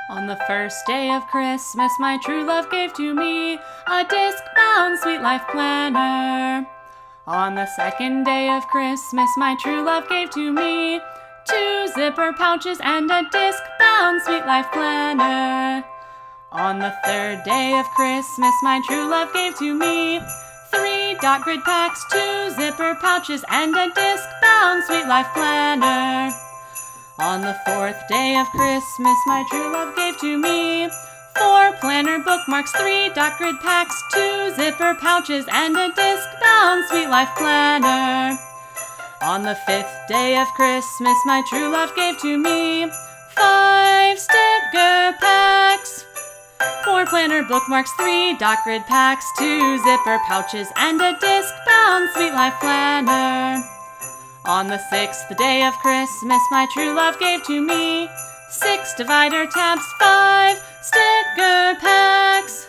On the first day of Christmas, my true love gave to me a disc-bound Sweet Life planner. On the second day of Christmas, my true love gave to me 2 zipper pouches and a disc-bound Sweet Life planner. On the third day of Christmas, my true love gave to me 3 dot grid packs, 2 zipper pouches, and a disc-bound Sweet Life planner. On the fourth day of Christmas, my true love gave to me 4 planner bookmarks, 3 dot grid packs, 2 zipper pouches, and a disc-bound Sweet Life planner. On the 5th day of Christmas, my true love gave to me 5 sticker packs, 4 planner bookmarks, 3 dot grid packs, 2 zipper pouches, and a disc-bound Sweet Life planner. On the 6th day of Christmas, my true love gave to me 6 divider tabs, 5 sticker packs,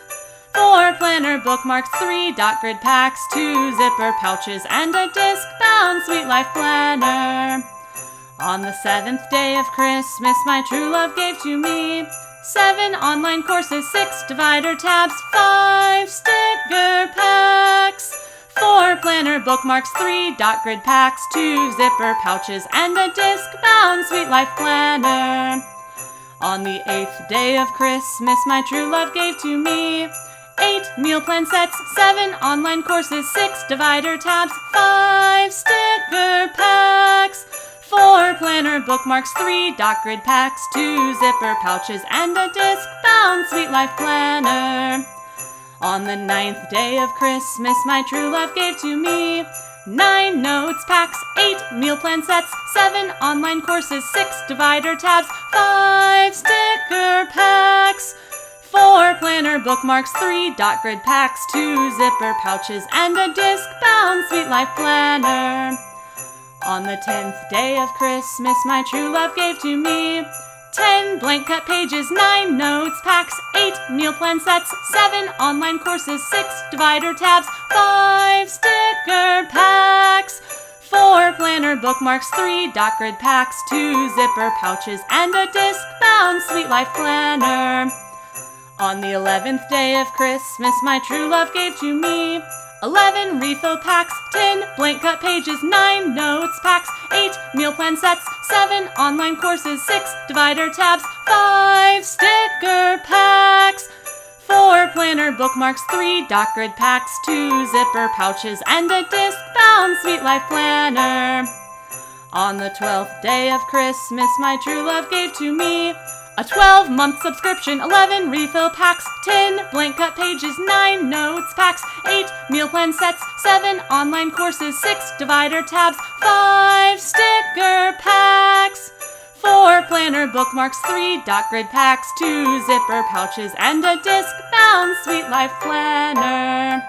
4 planner bookmarks, 3 dot grid packs, 2 zipper pouches, and a disc-bound Sweet Life planner. On the 7th day of Christmas, my true love gave to me 7 online courses, 6 divider tabs, 5 sticker packs, 4 planner bookmarks, 3 dot grid packs, 2 zipper pouches, and a disc-bound Sweet Life planner. On the 8th day of Christmas, my true love gave to me 8 meal plan sets, 7 online courses, 6 divider tabs, 5 sticker packs, 4 planner bookmarks, 3 dot grid packs, 2 zipper pouches, and a disc-bound Sweet Life planner. On the 9th day of Christmas, my true love gave to me 9 notes packs, 8 meal plan sets, 7 online courses, 6 divider tabs, 5 sticker packs, 4 planner bookmarks, 3 dot grid packs, 2 zipper pouches, and a disc-bound Sweet Life planner. On the 10th day of Christmas, my true love gave to me 10 blank cut pages, 9 notes packs, 8 meal plan sets, 7 online courses, 6 divider tabs, 5 sticker packs, 4 planner bookmarks, 3 dot grid packs, 2 zipper pouches, and a disc-bound Sweet Life planner. On the 11th day of Christmas, my true love gave to me 11 refill packs, 10 blank cut pages, 9 notes packs, 8 meal plan sets, 7 online courses, 6 divider tabs, 5 sticker packs, 4 planner bookmarks, 3 dot grid packs, 2 zipper pouches, and a disc-bound Sweet Life planner. On the 12th day of Christmas, my true love gave to me a 12-month subscription, 11 refill packs, 10 blank cut pages, 9 notes packs, 8 meal plan sets, 7 online courses, 6 divider tabs, 5 sticker packs, 4 planner bookmarks, 3 dot grid packs, 2 zipper pouches, and a disc-bound Sweet Life planner.